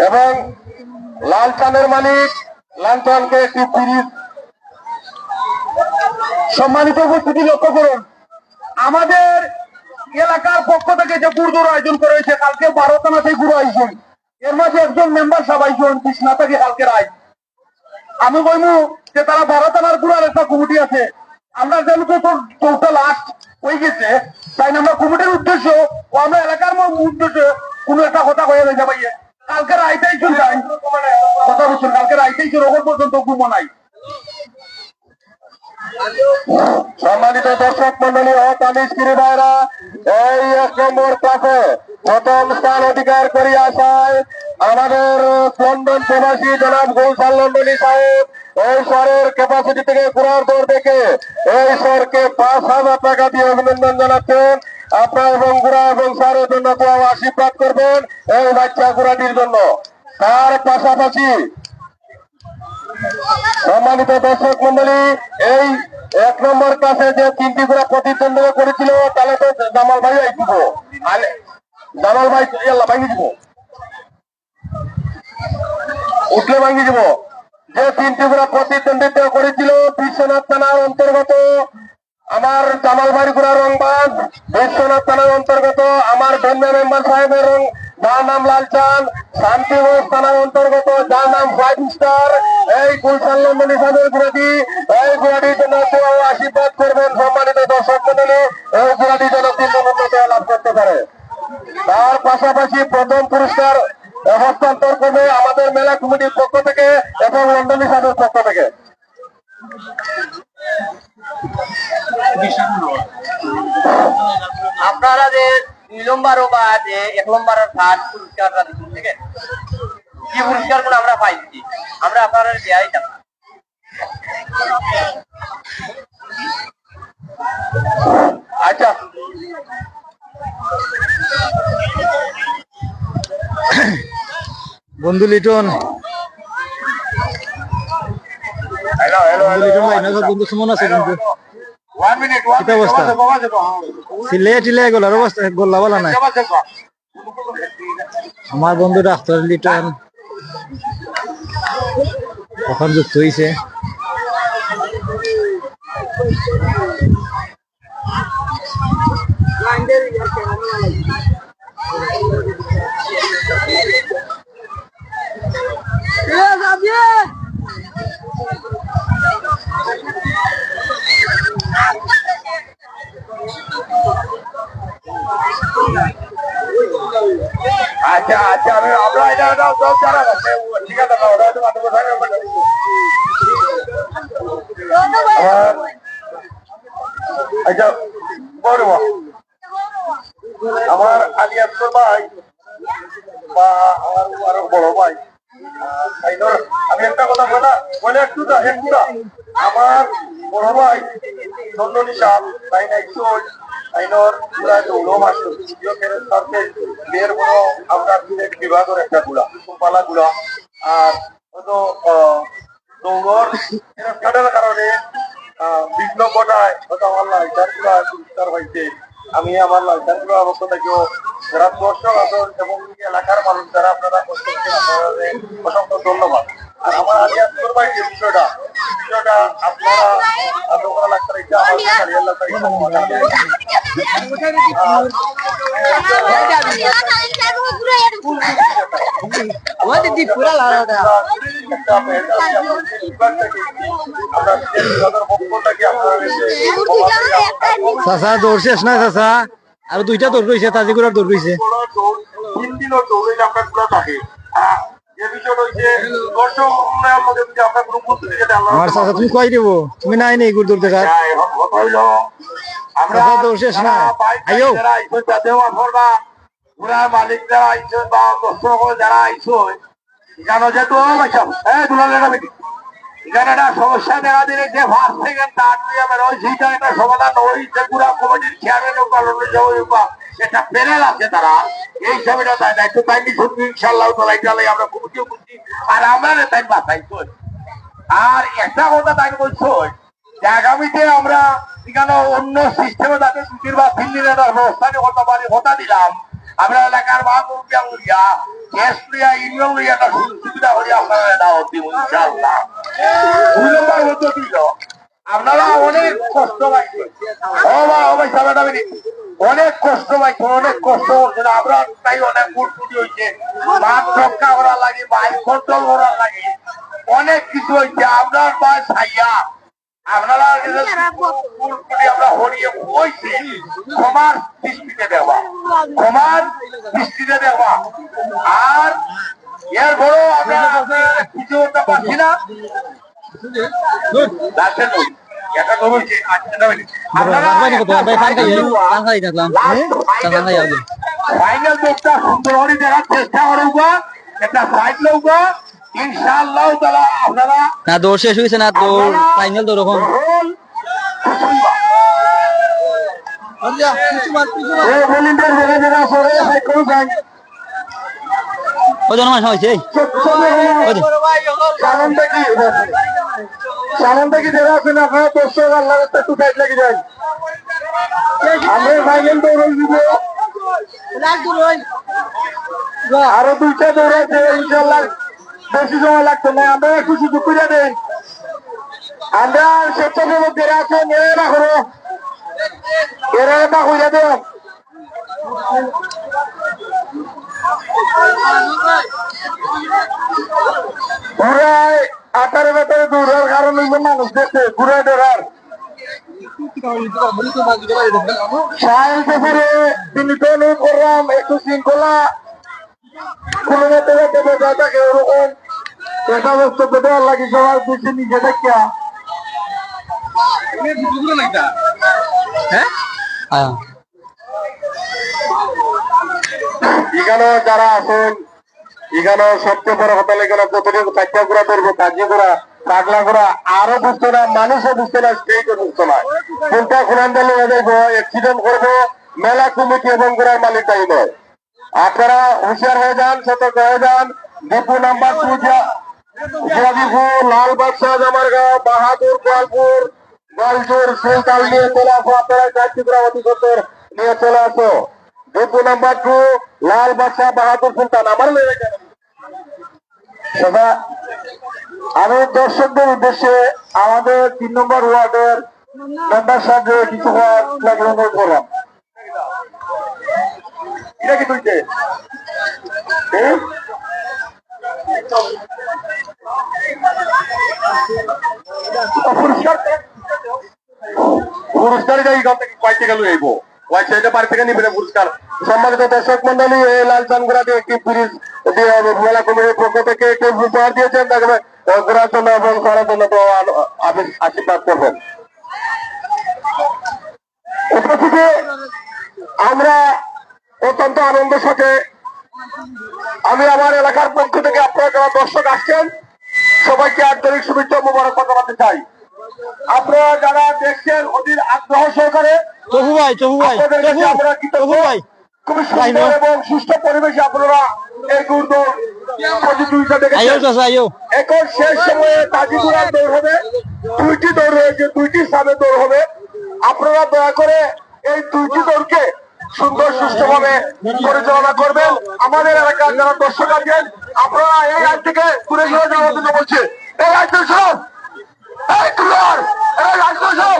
এবং লালচানের মালিক লালচানকে একটি ফ্রিজ। সম্মানিত উপস্থিতি লক্ষ্য করুন, আমাদের এলাকার পক্ষ থেকে যে গুড়দৌড় আয়োজন করা হয়েছে, কালকে 12 থানা থেকে গুড় আয়োজন, এর মাঝে একজন মেম্বার সাহেব আয়োজন কৃষ্ণা থেকে কালকে রায়। আমি বলবো যে তারা 12 থানার গুড়ার একটা কমিটি আছে, আমরা যেহেতু টোটাল লাস্ট হয়ে গেছে, তাই আমরা কমিটির উদ্দেশ্য ও আমরা এলাকার উদ্দেশ্য কোন একটা কথা হয়ে গেছে ভাইয়া। কালকে রায়টাই চলছেন কথা বলছেন, কালকে রায়টাই চল ওপর পর্যন্ত ঘুমো নাই। সম্মানিত দর্শক মন্ডলী ও তামিজগিরি ভাইরা, এই 1 নম্বর ক্লাসে প্রথম স্থান অধিকার করে আসায় আমাদের লন্ডন প্রবাসী জনাব গৌসাল লন্ডনী সাহেব এই শহরের ক্যাপাসিটি থেকে ঘোরার দৌড় দেখে এই শহরকে 5,000 টাকা দিয়ে অভিনন্দন জানাচ্ছেন। আপনার এবং ঘোড়া এবং স্যারের জন্য আশীর্বাদ করবেন এই বাচ্চা ঘোড়াটির জন্য। তার পাশাপাশি সম্মানিত দর্শক মন্ডলী, এই 1 নম্বর ক্লাসে যে 3টি ঘোড়া প্রতিদ্বন্দ্বিতা করেছিল, তাহলে তো জামাল ভাই আইব, জামাল ভাই ভাঙি দিব, উঠলে ভাঙি দিব। যে 3টি ঘোড়া প্রতিদ্বন্দ্বিতা করেছিল বিশ্বনাথ থানার অন্তর্গত আমার জামাল ভাই ঘোড়া রংবাজ, বিশ্বনাথ থানার অন্তর্গত আমার ধন্য মেম্বার সাহেবের যার নাম লালচান, শান্তিগঞ্জ থানার অন্তর্গত যার নাম 5 স্টার, এই গুলশান লন্ডনী সাহেবের ঘোড়াটি, এই ঘোড়াটির জন্য আশীর্বাদ করবেন। সম্মানিত দর্শক মন্ডলী, এই ঘোড়াটির জন্য 3 উন্নত লাভ করতে পারে। তার পাশাপাশি প্রথম পুরস্কার হস্তান্তর করবে আমাদের মেলা কমিটির পক্ষ থেকে এবং লন্ডনী সাহেবের পক্ষ থেকে। আপনারা যে 2 নম্বর বা যে 1 নম্বরের ফার্স্ট পুরস্কারটা দিচ্ছেন, ঠিক আছে, কি পুরস্কারগুলো আমরা পাইছি, আমরা আপনারা দেয়াই যাব। আচ্ছা, বন্ধু লিটন, বন্ধু সুমন আছে কিন্তু আমার বন্ধু ডাক্তার লিটন কখন যুক্ত হয়েছে। আচ্ছা আচ্ছা, আমরা এটা সব জানা আছে, ঠিক আছে। আচ্ছা বলব, আমার আলিয়াসর ভাই বা আমার আরো বড় ভাই, আমি একটা কথা বলে একটু আমার বড় ভাই চন্দনী সাহ তাই নাই আইনর পুরা দৌড় মাসে বিয়ের কোনো আমরা বিভাগের একটা গুলা পালা গুলা আর দৌড়র কাটার কারণে বিঘ্ন ঘটায় হয়তো আমার লাইটার গুলা পুরস্কার হয়েছে। আমি আমার লাইটার গুলা পক্ষ থেকেও যারা দর্শক আছেন এবং এলাকার মানুষ যারা আপনারা কষ্ট করছেন আপনাদের অসংখ্য ধন্যবাদ। আর আমার আলিয়াসর ভাই যে বিষয়টা আপনারা দোকান লাগতে ইচ্ছা চাচা দৌড় শেষ না চাচা, আর 2টা দৌড় রয়েছে, তাজিগুড়ার দৌড় রয়েছে। 3 দিনও দৌড়ে আপনার গুলো থাকে। আমার চাচা তুমি কই দিব, তুমি নাই নেই গুড় দৌড় দেখার দৌড় শেষ না। আইও মালিক যারা আইসো বা দর্শক যারা আইসো জানো যে তো এখানে একটা সমস্যা দেখা দিলে যে ফার্স্ট সেকেন্ড থার্ড ওই সেইটা একটা সমাধান হয়েছে। পুরা কমিটির চেয়ারম্যান একটা প্যানেল আছে, তারা এই সময়টা তাই দায়িত্ব তাই শুনবি ইনশাল্লাহ তালাই আমরা কমিটিও করছি আর আমরা তাই বাঁচাইছো। আর একটা কথা তাই বলছো যে আগামীতে আমরা এখানে অন্য সিস্টেমে যাতে 2 বা 3 দিনের ব্যবস্থা করতে পারি কথা দিলাম। আমরা এলাকার মা মুরগিয়া গ্যাস লিয়া ইউনিয়ন লিয়া একটা সুবিধা হলে আপনারা দাওয়াত দিব ইনশাআল্লাহ। 2 নম্বর হতো দিল আপনারা অনেক কষ্ট পাইছেন, ভাই সাবাটা অনেক কষ্ট পাইছেন, অনেক কষ্ট করছেন। আমরা তাই অনেক ফুটফুটি হয়েছে, মাঠ রক্ষা করা লাগে, বাইক কন্ট্রোল করা লাগে, অনেক কিছু হয়েছে। আপনার ভাই ছাইয়া আপনারা ফুটফুটি আমরা হরিয়ে হয়েছি, ক্ষমার দৃষ্টিতে দেওয়া, ক্ষমার দৃষ্টিতে দেওয়া। আর এর বড় আমরা কিছু করতে পারছি না। ফাইনাল ম্যাচটা সুন্দর করে দেখার চেষ্টা করবো, একটা ফাইট লউবো ইনশাআল্লাহ তাআলা। আপনারা না দৌড় শেষ হয়েছে না, দৌড় ফাইনাল দৌড় এখন ওজন মাস হয়েছে সালামটা কি দেখা আছেন আপনারা? দর্শক আল্লাহ একটু সাইড লেগে যায়, আমরা ফাইনাল দৌড় দিব। আরো 2টা দৌড় আছে ইনশাআল্লাহ, বেশি সময় লাগতো না। আমরা একটু সুযোগ করে দেই, আমরা স্বেচ্ছাসেবক যারা আছেন এরা করো, এরা না করে দেন। ঘুরায় 18 ভেতরে দৌড়ার কারণ হইল মানুষ দেখছে ঘুরায় দৌড়ার সাহেল ব্যাপারে তিনি তো অনুরোধ করলাম একটু শৃঙ্খলা কোনো মতে যাতে বজায় থাকে, ওরকম একটা বক্তব্য দেওয়ার লাগে সবার বেশি নিজে দেখিয়া। এখানে যারা আছেন, এখানে সবচেয়ে বড় কথা এখানে প্রতিদিন 4টা ঘোড়া ধরবো, কাজি ঘোড়া, পাগলা ঘোড়া, আরো বুঝতো না, মানুষও বুঝতো না, স্টেটও বুঝতো না। কোনটা খুনান্দালে দেখবো, অ্যাক্সিডেন্ট করবো, মেলা কমিটি এবং ঘোড়ার মালিক দায়ী নয়। আপনারা হুঁশিয়ার হয়ে যান, সতর্ক হয়ে যান। ডিপো নাম্বার 2 জিয়াদিপুর, লাল বাদশাহ, জামারগাঁও, বাহাদুর, গোয়ালপুর, গোয়ালচুর, সুলতান নিয়ে চলে আসো। আপনারা 4টি ঘোড়া অতি সত্তর নিয়ে চলে আসো। ডিপো নাম্বার 2 লাল বাদশাহ, বাহাদুর, সুলতান। আমার লেগে গেল আমি দর্শকদের উদ্দেশ্যে আমাদের 3 নম্বর ওয়ার্ডের মেম্বার সাহেব কিছু অনুরোধ করলাম। এটা কি তুলছে পুরস্কার পাইতে গেল এইব ওয়াইসাইডে বাড়ি থেকে নিবে পুরস্কার। সম্মানিত দর্শক মন্ডলী, এই লাল চানগুড়া দিয়ে একটি পুলিশ মেলা কমিটির পক্ষ থেকে একটি উপহার দিয়েছেন, দেখবেন ঘোরার জন্য এবং করার জন্য তো আশীর্বাদ করবেন। উপস্থিতি আমরা অত্যন্ত আনন্দের সাথে আমি আমার এলাকার পক্ষ থেকে আপনারা যারা দর্শক আসছেন সবাইকে আন্তরিক শুভেচ্ছা মোবারকবাদ জানাতে চাই। আপনারা যারা দেখছেন অধীর আগ্রহ সহকারে খুবই সুন্দর এবং সুস্থ পরিবেশে আপনারা এই দৌড় প্রতিযোগিতা দেখেছেন। এখন শেষ সময়ে তাজিদুরার দৌড় হবে, 2টি দৌড় রয়েছে, 2টি সামনে দৌড় হবে। আপনারা দয়া করে এই 2টি দৌড়কে সুন্দর সুস্থভাবে পরিচালনা করবেন। আমাদের এলাকার যারা দর্শক আছেন আপনারা এই আইন থেকে ঘুরে ঘুরে যাওয়ার জন্য বলছে, এই আইন সব এই তুলার এই আইন সব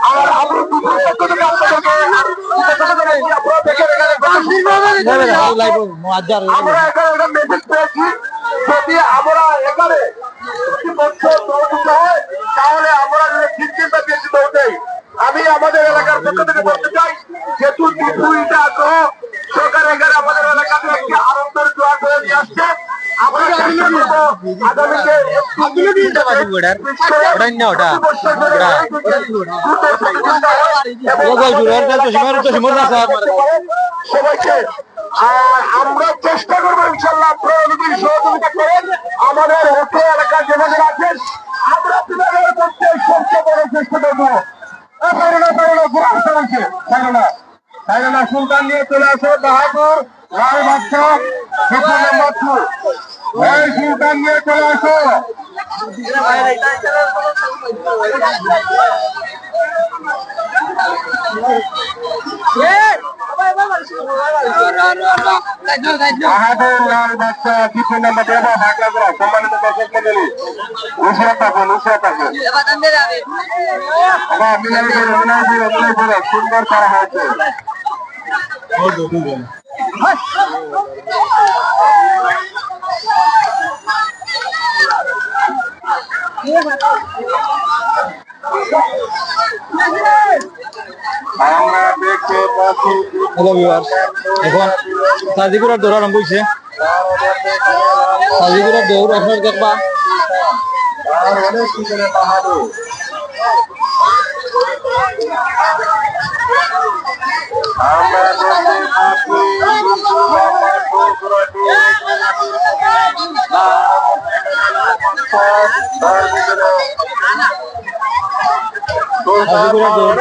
আর আমরা আমরা এখানে একটা মেসেজ পেয়েছি, যদি আমরা এখানে হয় তাহলে আমরা চিন্তা বেশি দৌড়াই। আমি আমাদের এলাকার পক্ষ থেকে বলতে চাই, যেহেতু দুইটা আগ্রহ সরকার এখানে আমাদের এলাকাতে একটি আনন্দের জোয়ার করে নিয়ে আসছে। আমরা সবাইকে আমরা চেষ্টা করবো ইনশাল্লাহ আপনারা যদি সহযোগিতা করেন আমাদের অর্থ এলাকার যেভাবে আছেন আমরা আপনাদের করতে সবচেয়ে বড় চেষ্টা করবো। সুলতান নিয়ে চলে আসো, বাহাদুর, লাল বাদশাহ, নাম্বার 2 সুলতান নিয়ে চলে আসো। বাহাদুর লাল বাচ্চা দ্বিতীয় নাম্বার দেওয়া ভাগলা করা সম্মানিত দর্শক মন্ডলী নুসরাত থাকুন আবার অভিনয় করে সুন্দর করা হয়েছে আমরা দেখতে পাচ্ছি হ্যালো ভিউয়ার্স, এখন সাজিগুড়ার দৌড় আরম্ভ হয়েছে। সাজিগুড়ার দৌড় আপনার দেখবা আর অনেক পিছনে বাহাদুর আমরা দেখতে পাচ্ছি সাজিগুড়ার দৌড়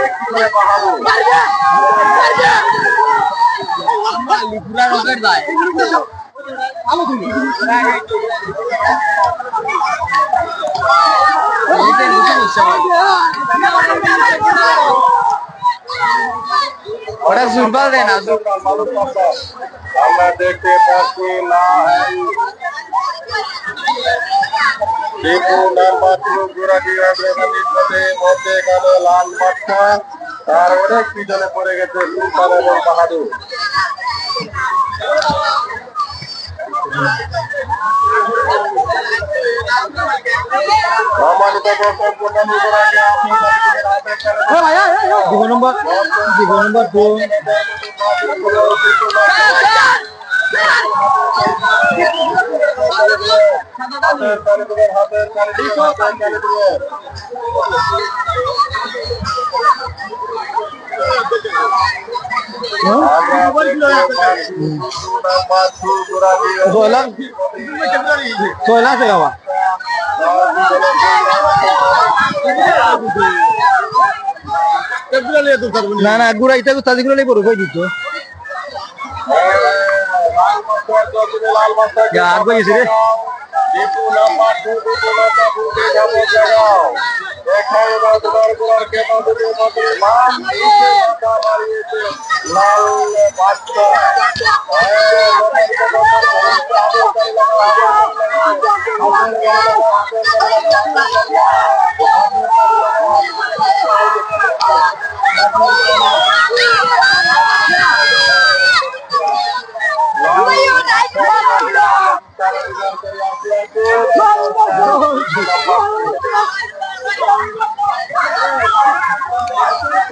ওটা জুরবাল দেয় না আমরা দেখতে পাচ্ছি মধ্যে এখানে লাল বাচ্চা তার অনেক পিছনে পড়ে গেছে সুলতান এবং বাহাদুর সম্মানিত দর্শক মণ্ডলী গোড়াকে দ্বিতীয় নম্বর 2 soalnya sih kawan না না গুড়া এটা তো তাজি গুলো বড় কই দিত আর কই গেছে রে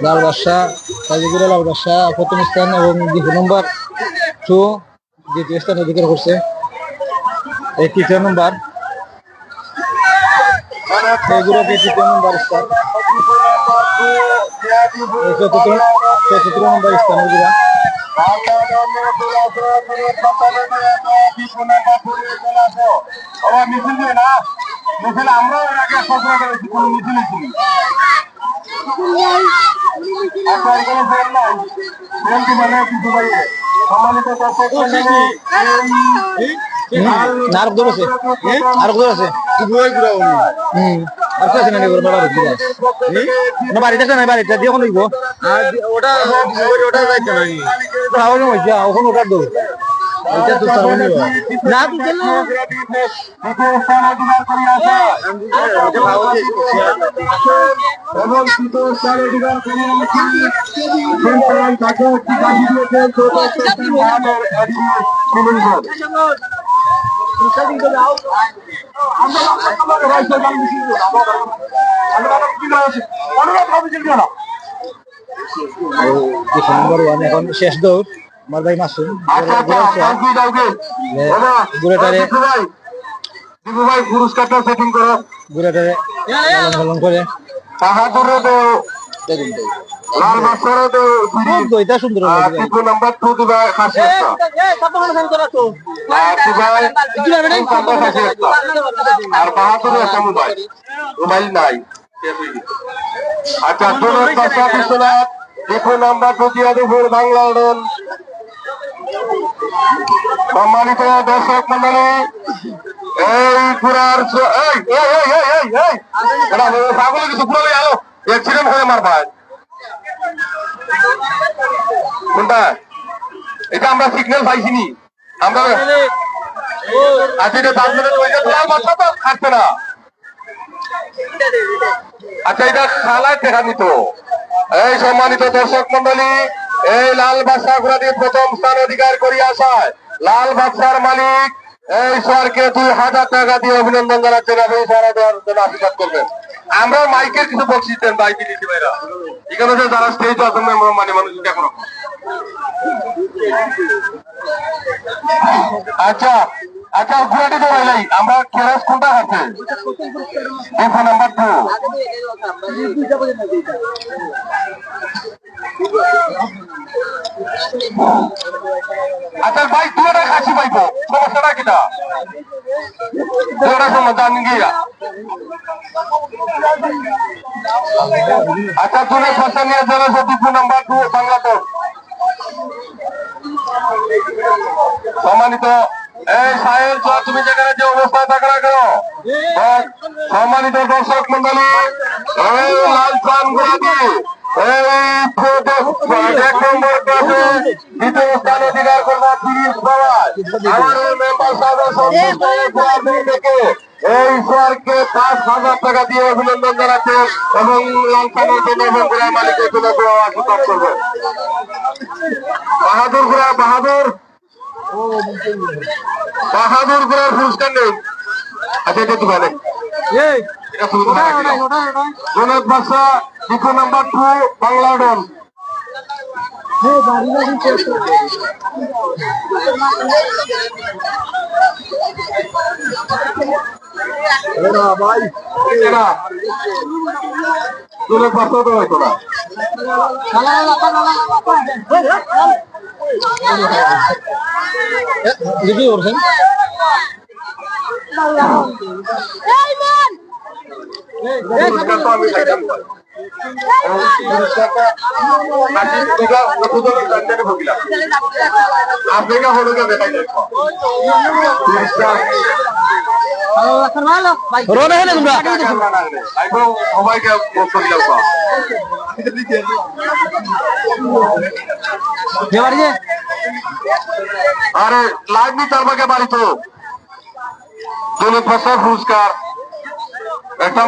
লাল বাদশা কাজীগুড়া লাল বাদশা প্রথম স্থান এবং দ্বিতীয় নম্বর 2 দ্বিতীয় স্থান অধিকার করছে এই তৃতীয় নম্বর এগুলো তৃতীয় নম্বর স্থান চতুর্থ নম্বর স্থান এগুলা মিছিল না মিছিল আমরাও এর আগে সফল করেছি কোন মিছিল ছিল সম্মানিত দর্শক আর দূর আছে আর দূর আছে আর কাছে না নিবো বাড়ি দিলা না বাড়িটা না বাড়িটা দিয়ে কোন নিবো ওটা ওটা যাইতে নাই তাহলে হইছে এখন ওটা দো এটা তো তাহলে না তো কেন এবং তৃতীয় স্থানে অধিকার করে নম্বর 1 এখন শেষ দৌড় আমার ভাই মাসুম ঘুরেটারে ভাই পুরস্কারটা সেটিং করো ঘুরেটারে লালন করে বাহাদুরে তো লাল বাচ্চারে তো দইটা সুন্দর লাগে তৃতীয় নাম্বার 2 দিবা খাসি আর বাহাদুরে একটা মোবাইল মোবাইল নাই আচ্ছা সোনার বাচ্চা বিশ্বনাথ তৃতীয় নাম্বার প্রতিবাদীপুর বাংলা উড়ন সম্মানিত দর্শক মন্ডলী এই ঘোড়ার ছাগল কিছু ঘুরে আলো অ্যাক্সিডেন্ট হয়ে মার ভাই কোনটা এটা আমরা সিগন্যাল পাইছিনি আমরা। আচ্ছা এটা 10 মিনিট হয়ে গেছে, লাল বাচ্চা তো খাচ্ছে না। আচ্ছা এটা খালায় দেখা নিত। এই সম্মানিত দর্শক মন্ডলী, এই লাল বাদশা ঘোড়া দিয়ে প্রথম স্থান অধিকার করিয়া আসায় লাল বাদশার মালিক এই স্যারকে 2000 টাকা দিয়ে অভিনন্দন জানাচ্ছেন এবং সারা দেওয়ার জন্য আশীর্বাদ করবেন। আমরা মাইকের কিছু বকশিস দেন ভাই বিদেশি ভাইরা, এখানে যে যারা স্টেজ আছেন মানে মানুষ দেখো। আচ্ছা আচ্ছা ঘোড়াটি তো নাই, আমরা কেরাস কোনটা আছে দেখো নাম্বার 2। আচ্ছা ভাই দুটা খাসি পাইবো, সমস্যাটা কিনা দুটা সময় জানি গিয়া। আচ্ছা তুলে খরচা নিয়ে যাবে দীপু নাম্বার 2 বাংলাদেশ। সম্মানিত এই সাহেব তুমি যেখানে যে অবস্থায় থাকা না কেন, সম্মানিত দর্শক মন্ডলী, এই লাল চান ঘোড়া দিয়ে দ্বিতীয় স্থান অধিকার করবো 30 পাওয়ায় আমাদের মেম্বার সাহেবের থেকে এই স্যারকে 5000 টাকা দিয়ে অভিনন্দন জানাচ্ছে এবং লালসানের জন্য ঘোড়া মালিকের জন্য আশীর্বাদ করবে। বাহাদুর ঘোড়া বাহাদুর ঘোড়ার পুরস্কার নেই। আচ্ছা এটা দোকানে জনক বাদশা দ্বিতীয় নাম্বার 2 বাংলা ডন। ভাই জনক বাদশা তো হয়তো না কি করছেন আপনাকে হলো দেখাই সবাইকে আরে লাগনি তার বাকে বাড়ি তো জনক ভাষা পুরস্কার একটা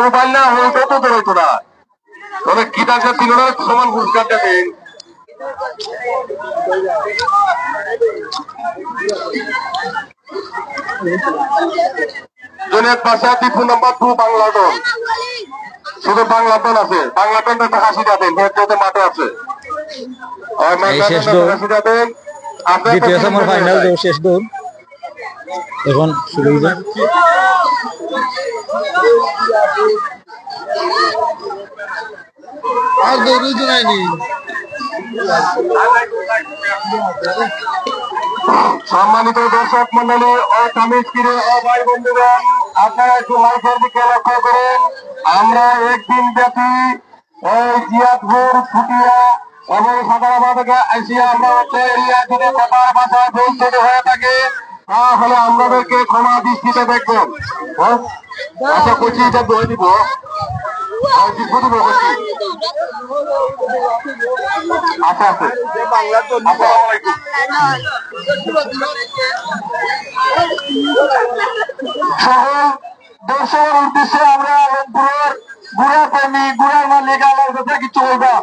মোবাইল না হলে তো ধরতো না, তবে গীতাকে 3 সমান পুরস্কারটা দেন। জনক ভাষা দীপু নাম্বার 2 বাংলা দল, শুধু বাংলা দল আছে, বাংলা দলটা টাকা সিটা দেন, মাঠে আছে দ্বিতীয় সময় ফাইনাল দৌড় শেষ দৌড় এখন শুরু হয়ে যায়। আর দৌড়ই জোনায়নি। সম্মানিত দর্শক মন্ডলী ও তামিজকিরে ও ভাই বন্ধুগণ, আপনারা একটু লাইফের দিকে লক্ষ্য করেন। আমরা একদিন ব্যাপী এই জিয়াদপুর ফুটিয়া এবং সাধারণত থেকে আসিয়া আমরা এরিয়া থেকে কথার ভাষায় বঞ্চিত হয়ে থাকে, তাহলে আপনাদেরকে ক্ষমা দৃষ্টিতে দেখবেন। আচ্ছা কচি এটা দই দিব আচ্ছা আছে দর্শকের উদ্দেশ্যে আমরা আলমপুরের গুড়া প্রেমী গুড়ার মালিক আলার কথা কিছু বলবা।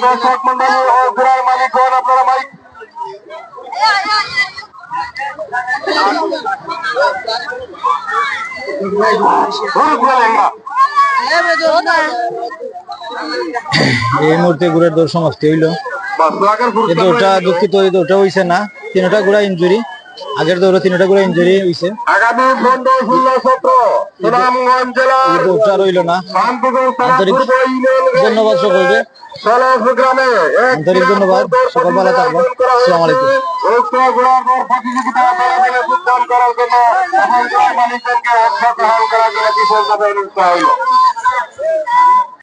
দর্শক মন্ডলী ও গুড়ার মালিক হন আপনারা মালিক এই মুহূর্তে ঘুরের দৌড় সমাপ্তি হইল। এই দৌড়টা দুঃখিত, এই দৌড়টা হইছে না, 3টা ঘোড়া ইঞ্জুরি, আগের দৌড়ে 3টা ঘোড়া ইঞ্জুরি হইছে, আগামী 15-16 সুনামগঞ্জ জেলার দৌড়টা রইল না। আন্তরিক ধন্যবাদ সকলকে, আন্তরিক ধন্যবাদ, সকল ভালো থাকবো। আসসালামু আলাইকুম। প্রতিযোগিতা করার জন্য মালিকদেরকে অংশগ্রহণ করার জন্য বিশেষভাবে অনুরোধ করা হইল।